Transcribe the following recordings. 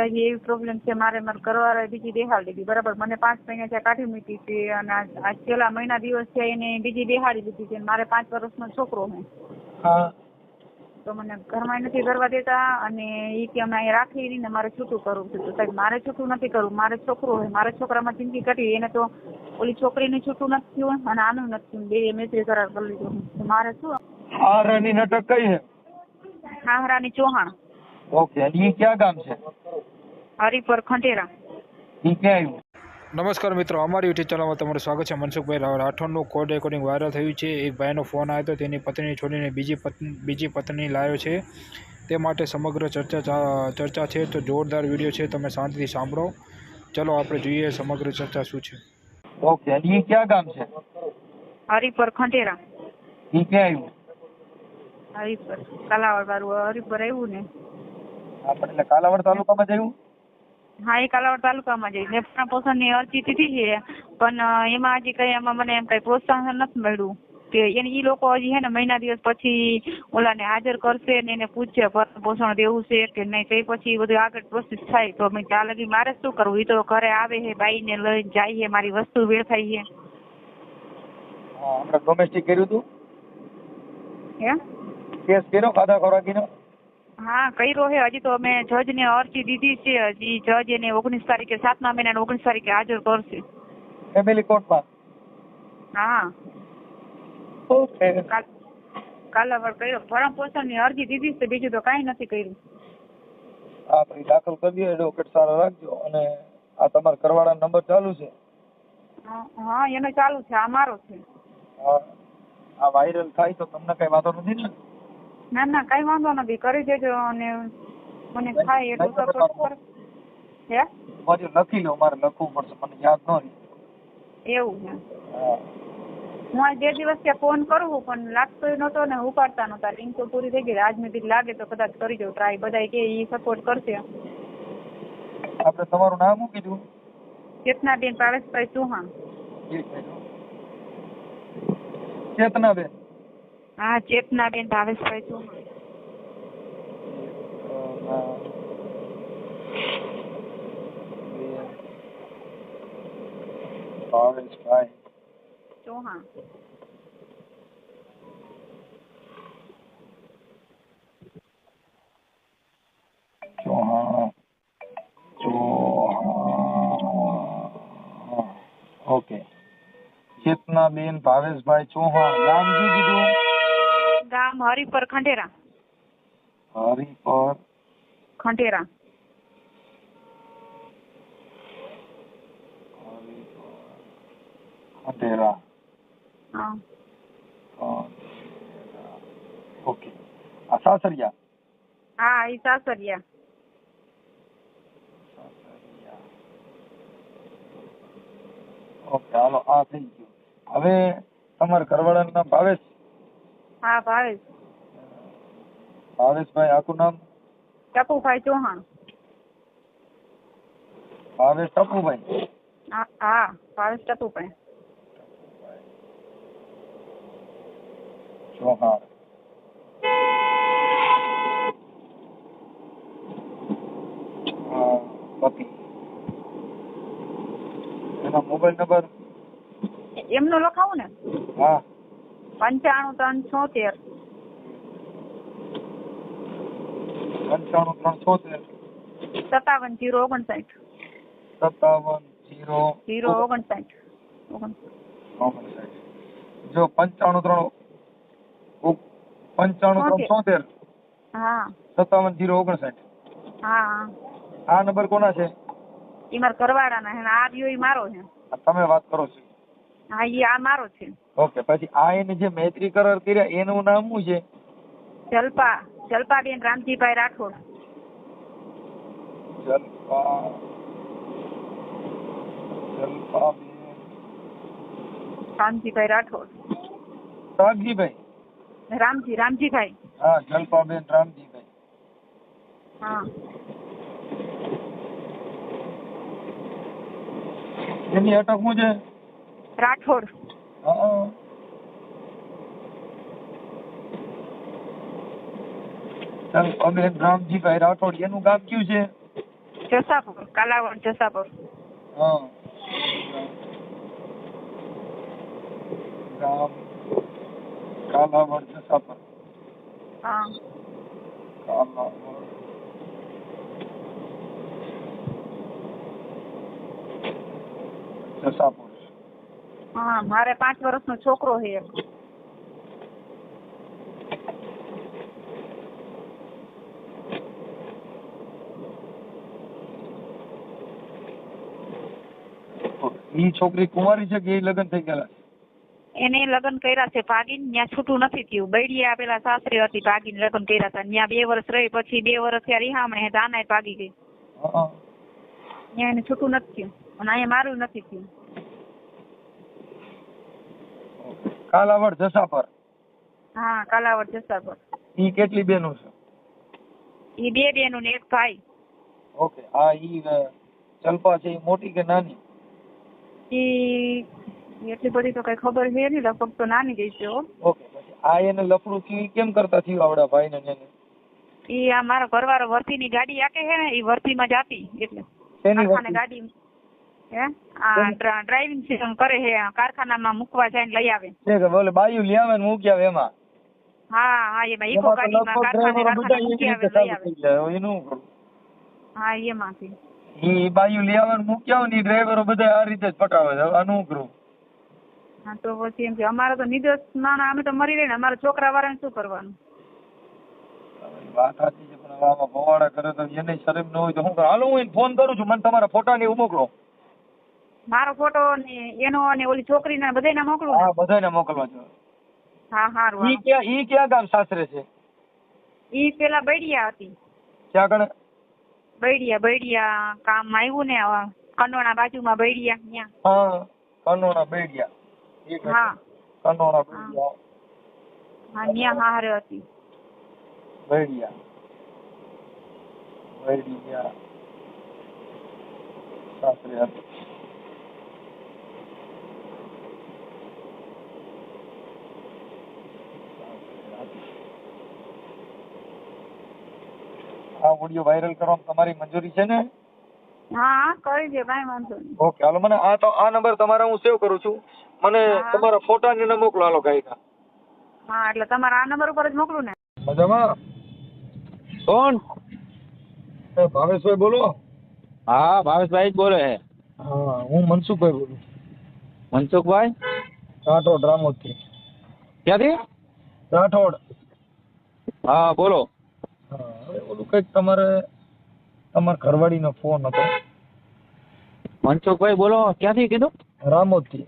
એવી પ્રોબ્લેમ છે. મારે મારા ઘરવાળાએ બીજી બેહાડી દીધી. બરાબર, મને 5 મહિના ત્યાં કાઢી મૂકી હતી અને આજ છેલ્લા મહિના દિવસ છે એને બીજી બેહાડી દીધી છે. મારે 5 વર્ષનો છોકરો છે. હા. તો મને ઘરમાં નથી કરવા દેતા અને એ કે અમે અહીંયા રાખી ને મારે છૂટું કરવું છે. તો સાહેબ મારે છૂટું નથી કરવું, મારે છોકરો હોય, મારે છોકરામાં જિંદગી કાઢી. એને તો ઓલી છોકરીને છૂટું નથી થયું અને આનું નથી થયું. બે મૈત્રી કરાર કરી લીધો. મારે શું? હારાની નાટક કઈ છે? હાહરાની ચૌહાણ. ઓકે, અને ઈ ક્યાં ગામ છે? હરિપર ખંડેરા. ઈ ક્યાં આવ્યું? નમસ્કાર મિત્રો, અમારી યુટ્યુબ ચેનલમાં તમારું સ્વાગત છે. મનસુખભાઈ રાઠોડનું કોલ રેકોર્ડિંગ વાયરલ થયું છે. એક ભાઈનો ફોન આવ્યો હતો, તેની પત્ની છોડીને બીજી પત્ની લાવ્યો છે. તે માટે સમગ્ર ચર્ચા છે. તો જોરદાર વિડીયો છે, તમે શાંતિથી સાંભળો. ચલો આપણે જોઈએ સમગ્ર ચર્ચા શું છે. ઓકે, અને ઈ ક્યાં ગામ છે? હરિપર ખંડેરા. ઈ ક્યાં આવ્યું? હરિપર કાલાવડ વાળું હરિપર આવ્યું ને. આપણે એટલે કાલાવડ તાલુકામાં જ આવ્યું? હા, એ કાલાવડ તાલુકામાં જઈ મેં પણ પોષણની અરજી દીધી છે, પણ એમાં હજી કઈ એમાં મને એમ કઈ પ્રોત્સાહન નથી મળ્યું કે એને ઈ લોકો હજી હે ને મહિના દિવસ પછી ઓલાને હાજર કરશે ને એને પૂછશે પોષણ દેવું છે કે નહીં. તે પછી બધું આગળ પ્રોસેસ થાય. તો મેં ત્યાં લગી મારે શું કરવું? એ તો ઘરે આવે છે, બાઈને લઈને જાય છે, મારી વસ્તુ વેડફાઈ છે. હા, આપણે ડોમેસ્ટિક કર્યું હતું. હે કેસ કર્યો ખાધા ખોરાકીનો? હા, કર્યો છે. હજી તો મેં જજને અરજી દીધી છે. હજી જજ એને 19 તારીખે 7મા મહિનાની 19 તારીખે હાજર કરશે. ફેમિલી કોર્ટમાં? હા. ઓકે. કાલાવડ કર્યો, ભરણ પોષણની અરજી દીધી છે, બીજું તો કાંઈ નથી કર્યું. હા, પછી દાખલ કરી દો. એડવોકેટ સારા રાખજો. અને આ તમારા ઘરવાળાનો નંબર ચાલુ છે? હા, એનો ચાલુ છે. આ મારો છે. હા, આ વાયરલ થાય તો તમને કઈ વાંધો નથી ને? ના ના, કઈ વાંધો નથી, કરી દેજો. અને મને થાય એટલું સપોર્ટ કરો. હે મારે લખી લો, મારે લખવું પડશે, મને યાદ ન રહે. એવું છે. હા. હું આ 2 દિવસ ત્યાં ફોન કરું પણ લાગતો નહોતો ને ઉપાડતા નહોતા. લિંક તો પૂરી થઈ ગઈ. આજ મેં લાગે તો કદાચ કરી દઉં ટ્રાય. બધા કે એ સપોર્ટ કરશે. આપણે તમારું નામ શું કીધું? ચેતનાબેન ભાવેશભાઈ ચૌહાણ. ચેતનાબેન? હા, ચેતનાબેન ભાવેશભાઈ ચૌહાણ. ભાવેશભાઈ ચૌહાણ. ચૌહાણ. ઓકે. ચેતનાબેન ભાવેશભાઈ ચૌહાણ. ગામ શું કીધું? ગામ હરિપર ખંડેરા. હરિપર ખંડેરા. ખંડેરા. હા. ઓકે. આ સાસરિયા? હા, એ સાસરિયા. ઓકે, હાલો, આ થઈ ગયું. હવે તમારા ઘરવાળાનું નામ ભાવેશ? હા, ભાવેશ. ભાવેશભાઈ આખું નામ? ટપુભાઈ ચૌહાણ. ભાવેશ ટપુભાઈ? હા, ભાવેશ ટપુભાઈ ચૌહાણ. પતિ. એનો મોબાઈલ નંબર? એમનું લખાવું ને? હા. 95 376 57 059. જો 95 375 હા. 57 059. હા. આ નંબર કોના છે? એ મારા ઘરવાળાના છે. આ રહ્યો એ મારો છે. તમે વાત કરો છો? હા, એ આ મારો છે. ઓકે. પછી આ એને જે મૈત્રી કરાર કર્યા એનું નામ શું છે? જલપાબેન રામજીભાઈ રાઠોડ. જલપાબેન રામજીભાઈ રાઠોડ. રામજીભાઈ? રામજીભાઈ. હા, જલપાબેન રામજીભાઈ. હા. એની અટક શું છે? રાઠોડ. જલપાબેન રામજીભાઈ રાઠોડ. એનું ગામ કયું છે? જસાપુર, કાલાવડ જસાપુર. હા ગામ કાલાવડ જસાપર. હા. કાલાવડ જસાપુર. હા, મારે 5 વર્ષનો છોકરો છે એક. ઈ છોકરી કુંવારી છે કે એ લગ્ન થઈ ગયેલા? એને લગ્ન કર્યા છે ભાગીને, ત્યાં છૂટું નથી થયું. બૈડિયા પેલા સાસરે હતી, ભાગીને લગ્ન કર્યા હતા. ત્યાં 2 વર્ષ રહી, પછી 2 વર્ષ ત્યાં રિહામણે આનાય ભાગી ગઈ. હા ત્યાં એને છૂટું નથી થયું અને અહીંયા મારું નથી થયું. કાલાવડ જસાપર. હા, કાલાવડ જસાપર. ઈ કેટલી બેનો છે? એ 2 બહેનો ને 1 ભાઈ. ઓકે. આ ઈ ચંપા છે, ઈ મોટી કે નાની? ઈ એટલી બધી તો કઈ ખબર છે નહીં, લગભગ તો નાની જ છે. ઓકે. પછી આ એને લફડું થયું ઈ કેમ કરતા થયું આવડા ભાઈ ને એને? ઈ આ મારો ઘરવાળો વર્તીની ગાડી આકે છે ને, ઈ વર્તીમાં જાતી એટલે શેની કારખાને વર્તી? ગાડી હે આ ડ્રાઇવિંગ કરે છે, કારખાનામાં મૂકવા જાય ને લઈ આવે. છે કે બોલે બાયું લઈ આવે ને મૂકી આવે એમાં? હા હા, એમાં ઇકો ગાડીમાં કારખાને મૂકી આવે લઈ આવે. એનું કરું. હા, એમાંથી ઈ બાયું લઈ આવે ને મૂકી આવે ને ડ્રાઈવરો બધા આ રીતે જ પટાવે છે. આનું કરું. હા, તો પછી એમ કે અમારે તો નિર્દોષ ના અમે તો મરી રહીને અમારા છોકરા વાળાને શું કરવાનું? વાત સાચી છે, પણ આમાં ભવાડા કરે તો એને શરમ ન હોય તો શું કરે? હાલો હું એને ફોન કરું છું, મને તમારા ફોટા ને એવું મોકલો. મારો ફોટો ને એનો અને ઓલી છોકરીને બધાને મોકલું ને? હા, બધાને મોકલવા છે. હા, હારું. ઈ ક્યાં ગામ સાસરે છે? ઈ પેલા બૈડિયા હતી. ક્યાં કણે? બૈડિયા કામ આવ્યું ને કંડોણા બાજુમાં બૈડિયા ત્યાં. હા, કનોડા બેડિયા. હા, કનોડા બેડિયા. હા, ત્યાં હારે હતી. બેડિયા. બેડિયા સાસરે હતી. આ ઓડિયો વાયરલ કરવામાં તમારી મંજૂરી છે ને? હા, કરી દે, કાંઈ વાંધો નહીં. ઓકે. હાલો મને આ નંબર તમારા હું સેવ કરું છું. મને તમારા ફોટા ને મોકલો. હાલો ગાયકા. હા, એટલે તમારા આ નંબર ઉપર જ મોકલું ને? મજામાં? કોણ? ભાવેશભાઈ બોલો? હા, ભાવેશભાઈ જ બોલે છે. હા, હું મનસુખભાઈ બોલું. મનસુખભાઈ રાઠોડ, રામોદથી. ક્યાંથી? રાઠોડ. હા, બોલો. હા, હવે ઓલું કંઈક તમારા ઘરવાળીનો ફોન હતો. મનસુખભાઈ બોલો. ક્યાંથી કીધું? રામોદથી.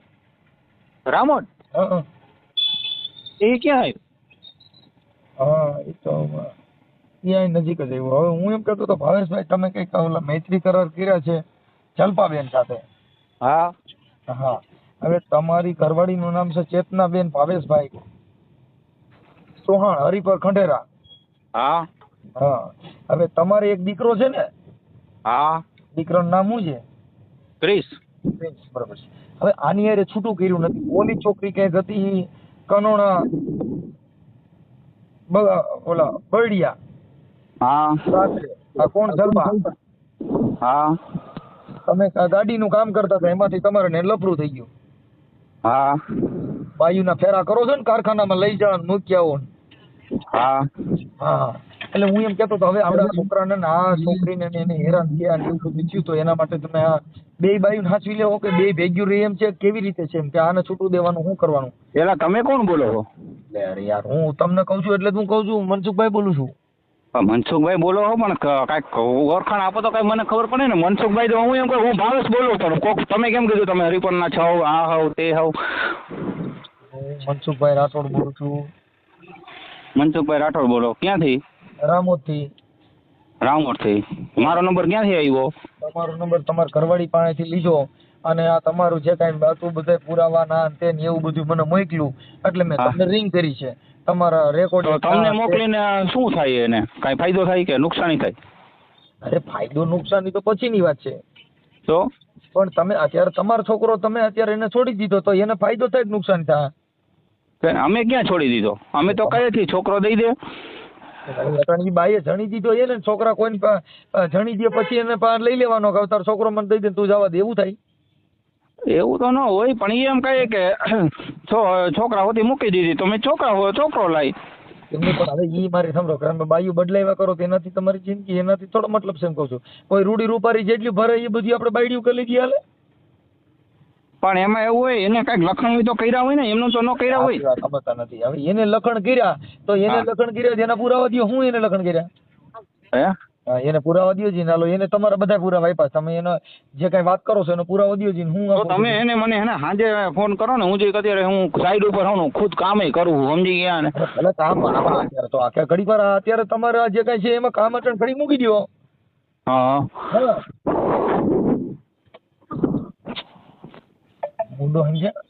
રામોદ? હા એ ક્યાં આવ્યું? હા, એ તો ત્યાં નજીક જ આવ્યું. હવે હું એમ કહેતો હતો ભાવેશભાઈ, તમે કંઈક ઓલા મૈત્રી કરાર કર્યા છે જલ્પાબેન સાથે? હા. હા. હવે તમારી ઘરવાળીનું નામ છે ચેતનાબેન ભાવેશભાઈ ચૌહાણ, હરિપર ખંડેરા. હા. હા. હવે તમારે એક દીકરો છે ને? હા. દીકરાનું નામ શું છે? ક્રિસ. બરાબર છે. હવે આની હારે છૂટું કર્યું નથી. ઓલી છોકરી ક્યાંક હતી કનોણા ઓલા બરડિયા. હા. સાસરે. આ કોણ જલપા? હા. તમે ગાડીનું કામ કરતા હતા, એમાંથી તમારે ને લફરું થઈ ગયું. હા. બાયુના ફેરા કરો છો ને, કારખાનામાં લઈ જાવ મૂકી આવો. હા. હા. એટલે હું એમ કેતો હતો હવે આપણા છોકરાને ને આ છોકરીને એને હેરાન થયા ને એવું બધું થયું, તો એના માટે તમે આ 2 બાયું હાચવી લેવો કે 2 ભેગ્યું રહે એમ છે? કેવી રીતે છે એમ કે આને છૂટું દેવાનું શું કરવાનું? પેલા તમે કોણ બોલો છો? અરે યાર, હું તમને કહું છું એટલે હું કહું છું. મનસુખભાઈ બોલું છું. મનસુખભાઈ બોલો છો, પણ કાંઈક ઓળખાણ આપો તો કઈ મને ખબર પડે ને. મનસુખભાઈ તો હું એમ કહું, હું ભાવેશ બોલું, પણ કોક તમે કેમ કીધું તમે હરિપરના છો, આ હોવ તે હોવ? હું મનસુખભાઈ રાઠોડ બોલું છું. મનસુખભાઈ રાઠોડ બોલો. ક્યાંથી? રામોદથી. રામોદથી. મારો નંબર ક્યાંથી આવ્યો? તમારો નંબર તમારા ઘરવાળી પાસેથી લીધો અને આ તમારું જે કાંઈ બાતું બધા પુરાવા ના તે ને એવું બધું મને મોકલ્યું એટલે મેં તમને રિંગ કરી છે. તમારા રેકોર્ડ તમને મોકલીને શું થાય? એને કાંઈ ફાયદો થાય કે નુકસાની થાય? અરે ફાયદો નુકસાની તો પછીની વાત છે. તો પણ તમે અત્યારે તમારો છોકરો તમે અત્યારે એને છોડી દીધો તો એને ફાયદો થાય કે નુકસાન થાય? અમે ક્યાં છોડી દીધો? અમે તો કહેથી છોકરો દઈ દે. ઈ બાઈએ જણી દીધો એ ને છોકરા કોઈને જણી દે પછી એને લઈ લેવાનો કે તારો છોકરો મને દઈ દે તું જવા દે, એવું થાય? એવું તો ન હોય, પણ એ એમ કહે કે છોકરા હોતી મૂકી દીધી તો મેં છોકરા હોય છોકરો લાવી. એમને પણ હવે ઈ મારે સમજો કારણ બાયું બદલાવ્યા કરો તો એનાથી તમારી જિંદગી એનાથી થોડો મતલબ છે એમ કહું છું. કોઈ રૂડી રૂપારી જેટલી ભરે એ બધી આપણે બાયડીયું કરી લીધી હાલે. પણ એમાં એવું હોય એને કઈક લખણ હોય તો કર્યા હોય ને, એમનું તો ન કર્યા હોય. સમજતા નથી. હવે એને લખણ કર્યા તો એને લખણ કર્યા એના પુરાવા દો. હું એને લખણ કર્યા હે? હા, એને પુરાવા દો જી નાલો. એને તમારા બધા પુરાવા આપ્યા. તમે એનો જે કઈ વાત કરો છો એનો પુરાવા દો જી. હું તો તમે એને મને હે સાંજે ફોન કરો ને, હું જે અત્યારે હું સાઈડ ઉપર હું ખુદ કામે કરું, સમજી ગયા ને? એટલે કામ અત્યારે તો આખા ઘડી પર અત્યારે તમારે જે કઈ છે એમાં કામ અટણ ઘડી મૂકી દો. હા મુંડો સમજ્યા?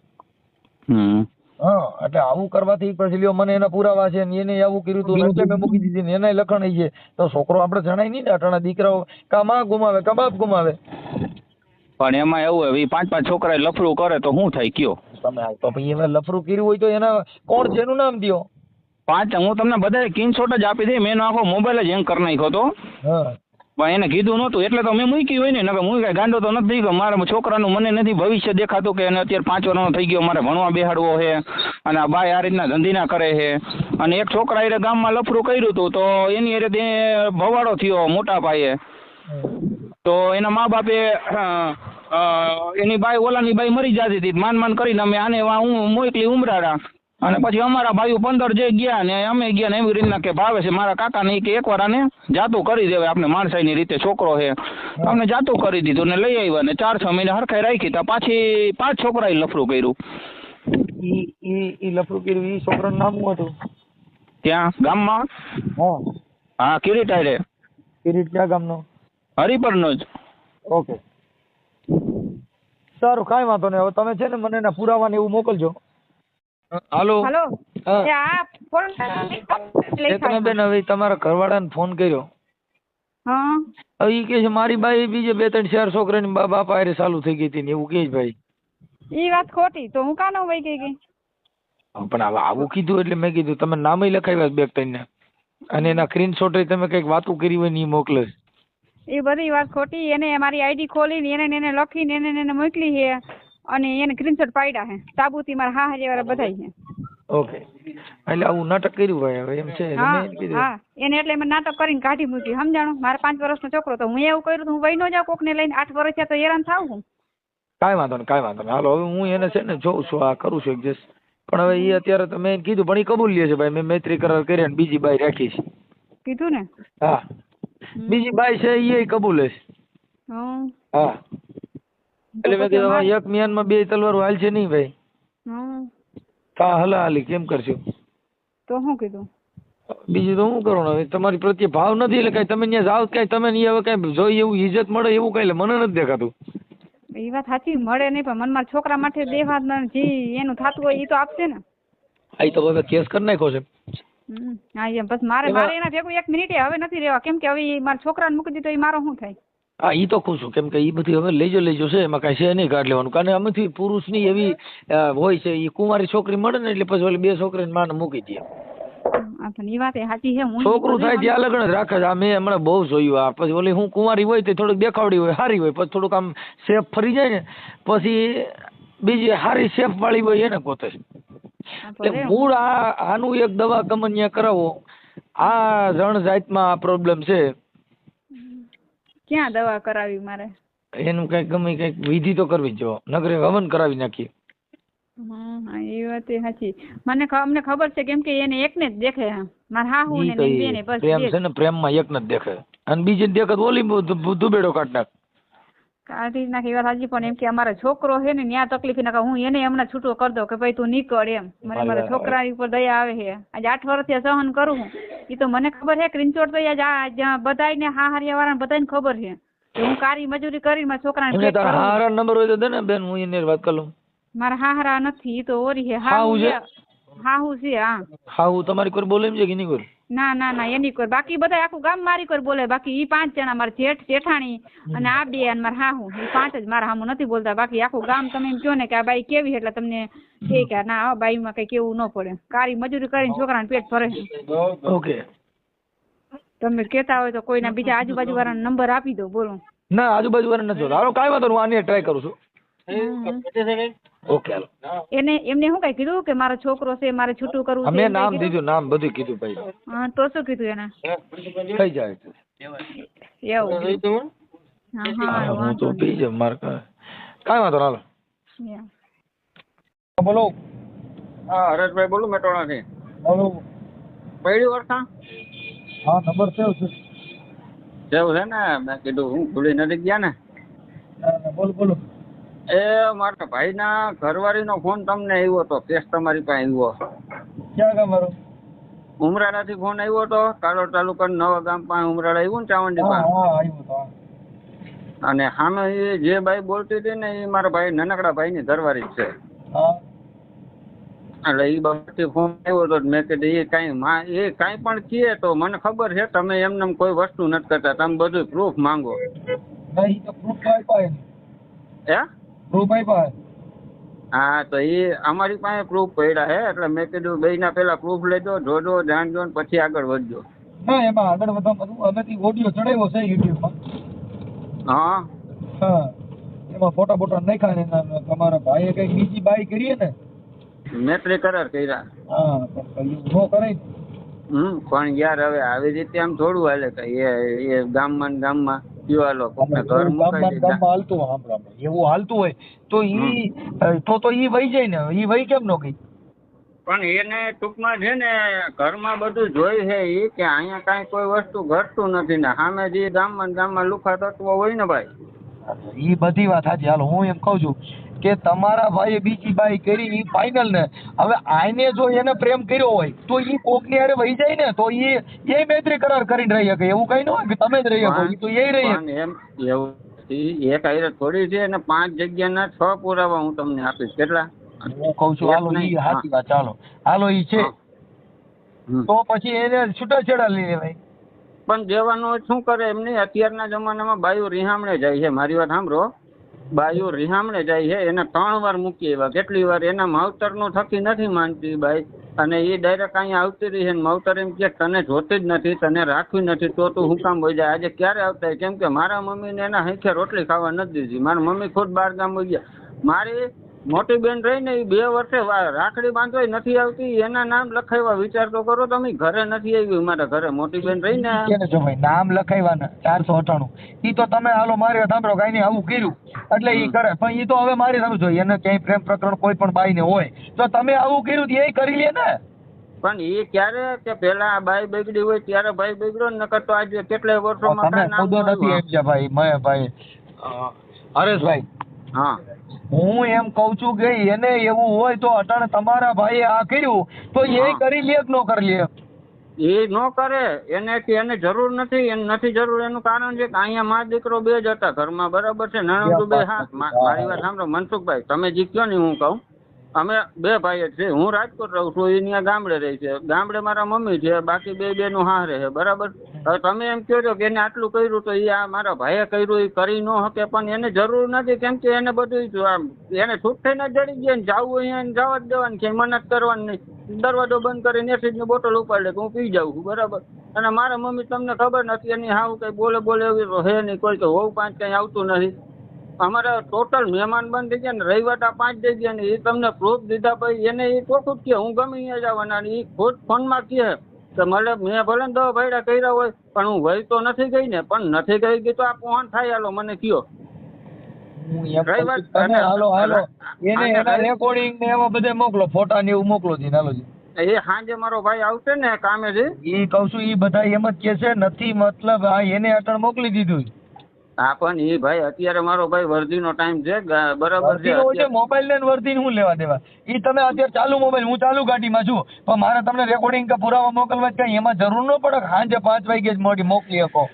હમ. હા, એટલે આવું કરવાથી પછી લ્યો મને એના પુરાવા છે ને એને આવું કર્યું હતું એટલે મેં મૂકી દીધી ને એના લખણ છે તો છોકરો આપણે જણાય નહીં ને. અટાણા દીકરાઓ કા માં ગુમાવે કા બાપ ગુમાવે. પણ એમાં એવું હોય 5-5 છોકરા લફરું કરે તો શું થાય કયો તમે? તો પછી એમાં લફરું કર્યું હોય તો એના કોણ છે એનું નામ દો. 5 હું તમને બધા સ્ક્રીનશોટ જ આપી દઈ. મેં આખો મોબાઈલ જ હેંગ કરી નાખ્યો હતો. હા, પણ એને કીધું નહોતું એટલે તો મેં મૂકી હોય ને, નકર હું કઈ ગાંડો તો નથી ગયો. મારા છોકરાનું મને નથી ભવિષ્ય દેખાતું કે એને અત્યારે 5 વર્ષનો થઈ ગયો, મારે ભણવા બેહાડવો છે અને આ બાય આ રીતના ધંધીના કરે છે. અને એક છોકરા એ ગામમાં લફરું કર્યું હતું તો એની અરે તે ભવાડો થયો મોટા પાયે. તો એના મા બાપે એની બાઈ ઓલાની બાઈ મરી જતી હતી, માન કરીને અમે આને હું મોકલી ઉમરાડા. અને પછી અમારા ભાઈઓ 15 જે ગયા ને અમે ગયા ને એવી રીતના કે ભાવે છે મારા કાકા ને કે એકવાર આને જાતું કરી દેવાય, આપણે માણસાઈની રીતે છોકરો છે, અમને જાતું કરી દીધું ને લઈ આવ્યા ને 4-6 મહિના હરખાઈ રાખી તા પાછી 5 છોકરાએ લફરું કર્યું. ઈ લફરું કર્યું ઈ છોકરાનું નામ શું હતું ત્યાં ગામમાં? હા, કિરીટ આયરે. કિરીટ ક્યાં ગામનો? હરિપરનો જ. ઓકે, સારું, કાંઈ વાંધો નહીં. હવે તમે છે ને મને એના પુરાવા ને એવું મોકલજો. હાલો. બેન હવે તમારા ઘરવાળાને ફોન કર્યો. હવે ઈ કે છે મારી બાઈ બીજે 2-3-4 છોકરાની બાપા હારે ચાલુ થઈ ગઈ હતી ને એવું કે ભાઈ. ઈ વાત ખોટી તો હું કાનો વઈ ગઈ? પણ હવે આવું કીધું એટલે મેં કીધું તમે નામે લખાવ્યા 2-3 ને અને એના સ્ક્રીનશોટ તમે કઈક વાતું કરી હોય ને ઈ મોકલે. એ બધી વાત ખોટી. એને મારી આઈડી ખોલીને એને લખીને એને મોકલી છે અને એને સ્ક્રીનશોટ પાડ્યા છે. તાબુતી મારા હા જેવાળા બધાય છે. ઓકે, એટલે આવું નાટક કર્યું ભાઈ હવે એમ છે. હા, એને એટલે મેં નાટક કરીને કાઢી મૂકી, સમજાણો? મારા 5 વર્ષનો છોકરો તો હું એવું કર્યું હું વહી ન જાઉં કોકને લઈને. 8 વર્ષ થયા તો હેરાન થાવ હું. કાંઈ વાંધો નહીં. હાલો હવે હું એને છે ને જોઉં છું, આ કરું છું એડજસ્ટ. પણ હવે એ અત્યારે તો મેં કીધું પણ એ કબૂલ લે છે ભાઈ મેં મૈત્રી કરાર કર્યા ને બીજી બાઈ રાખી છે. કીધું ને? હા, બીજી બાઈ છે એ કબૂલ છે. હા, એટલે મેં કીધું એક મિયાનમાં 2 તલવારો હાલ છે નહીં ભાઈ. કા હલાહાલી કેમ કરશું? તો શું કીધું? બીજું તો શું કરવાનું? હવે તમારી પ્રત્યે ભાવ નથી એટલે કઈ તમે ત્યાં જાઓ કઈ તમે હવે કઈ જોઈ એવું ઇજ્જત મળે એવું કઈ મને નથી દેખાતું. એ વાત સાચી, મળે નહીં પણ મનમાં છોકરા માટે દેવા જી એનું થતું હોય એ તો આપશે ને. આ તો હવે કેસ કરી નાખ્યો છે. હા, એમ બસ મારે એના ભેગું 1 મિનિટે હવે નથી રહેવા. કેમ કે હવે મારા છોકરાને મૂકી દીધો એ મારો શું થાય? હા, ઈ તો ખુશ છું કેમ કે ઈ બધી હવે લેજો છે એમાં કઈ છે નહીં કાઢ લેવાનું. કારણ અમેથી પુરુષની એવી હોય છે એ કુંવારી છોકરી મળે ને એટલે પછી ઓલી 2 છોકરીને માને મૂકી દે. એ વાત સાચી છે. છોકરું થાય ત્યાં લગ્ન જ રાખે છે. આ મેં હમણાં બહુ જોયું. આ પછી ઓલી હું કુંવારી હોય તો થોડીક દેખાવડી હોય સારી હોય પછી થોડુંક આમ સેફ ફરી જાય ને પછી બીજી સારી સેફ વાળી હોય એને પોતે. મૂળ આનું એક દવા કમન્યા કરાવો. આ રણ જાતમાં આ પ્રોબ્લેમ છે. ક્યાં દવા કરાવી મારે? એનું કઈક ગમે કઈક વિધિ તો કરવી જ જો, નગરે હવન કરાવી નાખીએ. હા, એ વાત સાચી. અમને ખબર છે કેમ કે એને એકને જ દેખે. મારા હાહુ ને બેને બસ પ્રેમ છે ને, પ્રેમમાં એકને જ દેખે અને બીજી દેખે ઓલી દુબેડો કાઢ નાખ. કાઢી નાખી વાત સાચી. પણ એમ કે અમારો છોકરો છે ને ત્યાં તકલીફ ના હું એને હમણાં છૂટો કરી દઉં કે ભાઈ તું નીકળ એમ. મને મારા છોકરા ઉપર દયા આવે છે. આજે 8 વર્ષથી સહન કરું હું. એ તો મને ખબર છે સ્ક્રીનશોટ તો જ્યાં બધાને હાહરિયા વાળાને બધાને ખબર છે હું કારી મજૂરી કરીને મારા છોકરાને. હારા નંબર હોય તો દે ને બેન, હું એને વાત કરી લઉં. મારા હાહરા નથી, એ તો ઓરી છે. હાહુ છે. હા, હું તમારી કોઈ બોલે એમ છે કે નહીં કોઈ? ના એની કોઈ. બાકી બધા આખું ગામ મારી કોઈ બોલે. બાકી ઈ 5 જણા મારા જેઠ જેઠાણી અને આ 2 અને મારા હાહુ એ 5 જ મારા હામુ નથી બોલતા. બાકી આખું ગામ તમે એમ કહો ને કે આ બાઈ કેવી એટલે તમને કે ના આ બાઈ માં કઈ કેવું ન પડે. કારી મજૂરી કરીને છોકરાને પેટ ભરે. ઓકે, તમે કહેતા હોય તો કોઈના બીજા આજુબાજુ વાળાનો નંબર આપી દો. બોલો. ના આજુબાજુ વાળા નથી જોતા. હાલો કાંઈ વાંધો નહીં, હું આને ટ્રાય કરું છું. ઓકે હાલો. એમને શું કઈ કીધું કે મારો છોકરો છે મારે છૂટું કરવું છે? અમે નામ દીધું, નામ બધું કીધું ભાઈ. હા તો શું કીધું એને? થઈ જાય એવું? હા હું તો પી જાઉં મારે કાંઈ વાંધો હાલો. બોલો. હા હરેશભાઈ બોલું મેટોણાથી. બોલો. પહેલી વર્ષા હા નંબર સેવ છે. જેવું છે ને મેં કીધું હું ભૂલી નથી ગયા ને. બોલો બોલો. એ મારા ભાઈના ઘરવાળીનો ફોન તમને આવ્યો હતો, કેસ તમારી પાસે આવ્યો. ક્યાં ગામ મારો? ઉમરાળાથી ફોન આવ્યો હતો, કાલોડ તાલુકાના નવા ગામ પાસે ઉમરાળા આવ્યું ને ચાવંડી હા પાસે. હા આવ્યો તો. અને સામે એ જે બાઈ બોલતી હતી ને એ મારા ભાઈ નાનકડા ભાઈની ઘરવાળી જ છે. હા એટલે એ બાબતથી ફોન આવ્યો હતો. મેં કીધું એ કાંઈ પણ કહે તો મને ખબર છે તમે એમને કોઈ વસ્તુ નથી કરતા, તમે બધું પ્રૂફ માંગો. નહીં તો પ્રૂફ આપ્યા. હે પ્રૂફ આપ્યા. હા તો એ અમારી પાસે પ્રૂફ પડ્યા છે. એટલે મેં કીધું બેયના પેલા પ્રૂફ લેજો, જોજો, જાણજો ને પછી આગળ વધજો. ના એમાં આગળ વધવા બધું અમે ઓડિયો ચડાવ્યો છે યુટ્યુબમાં. હા હા એમાં ફોટા બોટા નાખ્યા ને તમારા ભાઈએ કઈક બીજી બાઈ કરીએ ને. મૈત્રી કરાર કર્યા. હા પણ નો કરાય. પણ યાર હવે આવી રીતે આમ થોડું હાલે કે એ ગામમાં ને ગામમાં કયો હાલો કોકને ઘર મુકાઈ દે. ગામમાં હાલતું એવું હાલતું હોય તો ઈ તો ઈ વહી જાય ને. ઈ વહી કેમ નો ગઈ? પણ એને ટૂંકમાં છે ને ઘરમાં બધું જોઈ છે એ કે અહીંયા કાંઈ કોઈ વસ્તુ ઘટતું નથી ને સામે જે ગામમાં ને ગામમાં લુખા તત્વો હોય ને ભાઈ. ઈ બધી વાત સાચી. હાલો હું એમ કઉ છું કે તમારા ભાઈએ બીજી બાઈ કરી ઈ ફાઇનલ ને. હવે આઈને જો એને પ્રેમ કર્યો હોય તો ઈ કોકની હારે વહી જાય ને તો ઈ મૈત્રી કરાર કરીને રહી શકે. એવું કઈ ન હોય કે તમે જ રહી શકો, ઈ તો એ રહી શકે. એમ એવું એક આયરે થોડી છે અને 5 જગ્યાના 6 પુરાવા હું તમને આપીશ. કેટલા? હું કઉ છું હાલો ઈ સાચી વાત. ચાલો હાલો ઈ છે તો પછી એને છૂટાછેડા લઈ લેવાય. પણ દેવાનું શું કરે એમને અત્યારના જમાનામાં બાયું રિહામણે જાય છે. મારી વાત સાંભળો, બાયું રિહામણે જાય છે. એને 3 વાર મૂકી આવ્યા. કેટલી વાર એના માવતરનું થકી નથી માનતી બાઈ અને એ ડાયરેક્ટ અહીંયા આવતી રહી છે. માવતર એમ કે તને જોતી જ નથી, તને રાખવી નથી તો તું હું કામ વહી જાય. આજે ક્યારે આવતા? કેમ કે મારા મમ્મીને એના હૈખે રોટલી ખાવા નથી દીધી. મારા મમ્મી ખુદ 12 ગામ વહી ગયા. મારી મોટી બેન રહી ને એ 2 વર્ષે રાખડી બાંધવાય નથી આવતી. એના નામ લખાવ્યા. વિચાર તો કરો તમે, ઘરે નથી આવી મારા ઘરે મોટી બેન રહી ને. જો ભાઈ નામ લખાવ્યા 498 ઈ તો તમે હાલો મારી વાત સાંભળો કઈ આવું કર્યું એટલે ઈ કરે. પણ ઈ તો હવે મારી સમજો એને ક્યાંય પ્રેમ પ્રકરણ કોઈ પણ બાઈ ને હોય તો તમે આવું કર્યું એ કરી લે ને. પણ એ ક્યારે કે પેલા આ બાઈ બગડી હોય ત્યારે ભાઈ બગડ્યો ને નકર તો આજે કેટલાય વર્ષોમાં તમે ખુદો નથી એમ છે ભાઈ. મેં ભાઈ હરેશભાઈ હા હું એમ કઉ છું કે એને એવું હોય તો અટાણે તમારા ભાઈએ આ કર્યું તો એ કરી લે કે ન કરી લે? એ નો કરે. એને જરૂર નથી. એને નથી જરૂર એનું કારણ છે કે અહીંયા મા દીકરો 2 જ હતા ઘરમાં. બરાબર છે? નણંદુ 2. હા મારી વાત સાંભળો મનસુખભાઈ, તમે જે કયો ને હું કહું. અમે 2 ભાઈ જ છે. હું રાજકોટ રહું છું, એ ત્યાં ગામડે રહી છે. ગામડે મારા મમ્મી છે, બાકી 2 બેનું હારે છે. બરાબર? હવે તમે એમ કહો છો કે એને આટલું કર્યું તો એ આ મારા ભાઈએ કર્યું એ કરી ન શકે. પણ એને જરૂર નથી. કેમ કે એને બધું એને છૂટ થઈને જડી ગયા ને જવું હોય જવા જ દેવાની છે. મહેનત કરવાની નહીં. દરવાજો બંધ કરીને એસિડની બોટલ ઉપાડી લે કે હું પી જાઉં છું. બરાબર? અને મારા મમ્મી તમને ખબર નથી એની હાવ કઈ બોલે એવી તો હે નહીં. કોઈ તો હોવ 5 કઈ આવતું નથી. અમારે ટોટલ મહેમાન બંધ થઈ ગયા ને રવિવાટા 5 થઈ ગયા ને એ તમને પ્રૂફ દીધા પછી એને એ ચોખ્ખું જ કહે હું ગમે અહીંયા જવાના. એ ખુદ ફોનમાં કહે કે મળે મેં ભલે ને 10 ભાઈડા કર્યા હોય પણ હું વહી તો નથી ગઈ ને. પણ નથી ગઈ તો આ પહોંચ થાય. હાલો મને કયો રેકોર્ડિંગ ને એમાં બધે મોકલો, ફોટા ને એવું મોકલો જી. હાલો જી એ સાંજે મારો ભાઈ આવશે ને કામે છે એ કઉ છું એ બધા એમ જ કે છે નથી મતલબ એને અટણ મોકલી દીધું. હા પણ એ ભાઈ અત્યારે મારો ભાઈ વર્ધીનો ટાઈમ છે. બરાબર છે? મોબાઈલ ને વર્ધી હું લેવા દેવા? ઈ તમે અત્યારે ચાલુ મોબાઈલ, હું ચાલુ ગાડીમાં છું પણ મારે તમને રેકોર્ડિંગ કે પુરાવા મોકલવા કઈ એમાં જરૂર ન પડે. સાંજે 5 વાગે જ મોકલી શકો.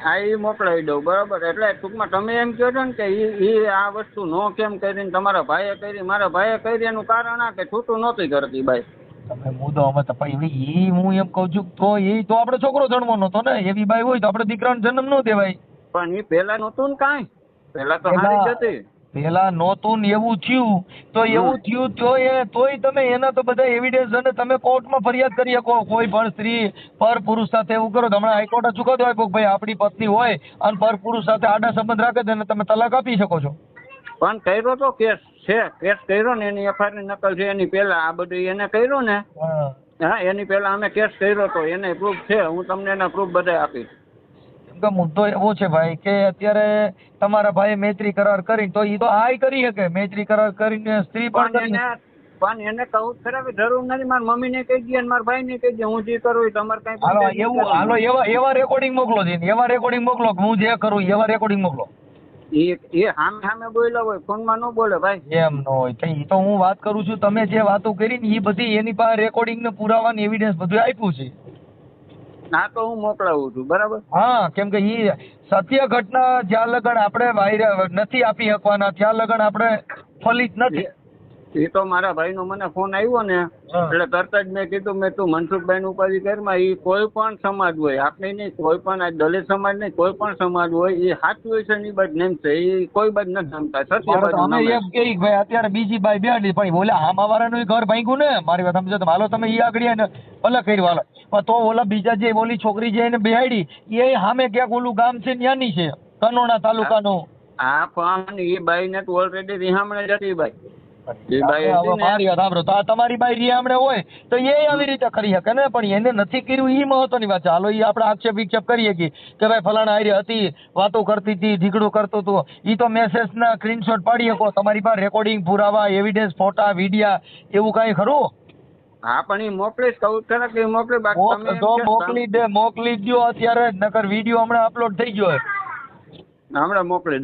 હા એ મોકલાવી દઉં. બરાબર? એટલે ટૂંકમાં તમે એમ કહો છો ને કે એ આ વસ્તુ નો કેમ કરીને તમારા ભાઈએ કરી. મારા ભાઈએ કરી એનું કારણ આ કે છૂટું નહોતી કરતી બાઈ. તમે મુદ્દો અમે તો પછી હું એમ કઉ છું તો આપણે છોકરો જન્મો નતો ને. એવી બાઈ હોય તો આપણે દીકરાનો જન્મ ન દેવાય. પણ એ પેલા નહોતું ને કાંઈ. પેલા તો હારી જ હતી. પેલા નહોતું ને એવું થયું તો એવું થયું તોય તમે એના તો બધા એવિડન્સ અને તમે કોર્ટમાં ફરિયાદ કરી શકો. કોઈ પણ સ્ત્રી પર પુરુષ સાથે એવું કરો તો હમણાં હાઈકોર્ટે ચુકાદો આપ્યો કે ભાઈ આપણી પત્ની હોય અને પર પુરુષ સાથે આડા સંબંધ રાખે તો એને તમે તલાક આપી શકો છો. પણ કર્યો તો કેસ કર્યો ને એની એફઆઈઆર ની નકલ છે એની પહેલા આ બધું એને કર્યું ને હા એની પહેલા અમે કેસ કર્યો તો એને પ્રૂફ છે. હું તમને એના પ્રૂફ બધા આપીશ. કેમ કે મુદ્દો એવો છે ભાઈ કે અત્યારે તમારા ભાઈએ મૈત્રી કરાર કરી તો એ તો આય કરી શકે. મૈત્રી કરાર કરીને સ્ત્રી પણ કરી પણ એને કહું ખરા કે જરૂર નથી. મારા મમ્મીને કહી દે મારા ભાઈને કહી દે હું જે કરું એ તમારે કઈ હાલો એવું હાલો એવા રેકોર્ડિંગ મોકલો છે એવા રેકોર્ડિંગ મોકલો કે હું જે કરું એવા રેકોર્ડિંગ મોકલો. એ સામે બોલ્યા હોય ફોનમાં ન બોલે ભાઈ. એમ ન હોય તો ઈ તો હું વાત કરું છું. તમે જે વાતો કરી ને એ બધી એની પાસે રેકોર્ડિંગ ને પુરાવા એવિડન્સ બધું આપ્યું છે. ના તો હું મોકલાવું છું બરાબર. હા કેમ કે ઈ સત્ય ઘટના જ્યાં લગન આપણે વાયરલ નથી આપી શકવાના ત્યાં લગન આપણે ફલિત નથી. એ તો મારા ભાઈનો મને ફોન આવ્યો ને એટલે તરત જ મેં કીધું મેં તું મનસુખભાઈ નું ઉપાધિ કરમાં એ કોઈ પણ સમાજ હોય આપણે નહીં કોઈ પણ આ દલિત સમાજ નહીં કોઈ પણ સમાજ હોય એ સાચું હોય છે ને એ બાદ નેમ છે એ કોઈ બાદ નથી નમતા સત્ય બાજુ અમે એમ કહી ભાઈ અત્યારે બીજી બાઈ બેઠી પણ બોલે આમાં વાળાનું ઘર ભાંગ્યું ને મારી વાત સમજો તો હાલો તમે ઈ આગળ ને ભલે કર્યું હાલો પણ તો ઓલા બીજા જે ઓલી છોકરી જે એને બેહાડી એ સામે ક્યાંક ઓલું ગામ છે ત્યાંની છે કનોડા તાલુકાનું. હા પણ એ બાઈ ને તો ઓલરેડી રિહામણે જતી બાઈ. તમારી બાઈ રિયામણે હોય તો એ આવી રીતે કરી શકે ને પણ એને નથી કર્યું એ મહત્વની વાત છે. હાલો એ આપણે આક્ષેપ વિક્ષેપ કરીએ કે ભાઈ ફલાણા હારી હતી વાતો કરતી હતી ઢીકડું કરતો હતો એ તો મેસેજ ના સ્ક્રીનશોટ પાડી શકો. તમારી પાસે રેકોર્ડિંગ પુરાવા એવિડન્સ ફોટા વિડિયા એવું કઈ ખરું? હા પણ એ મોકલીશ કહું ખરા કે મોકલી મોકલી દો અત્યારે નકર વિડીયો હમણાં અપલોડ થઈ ગયો હમણાં મોકલી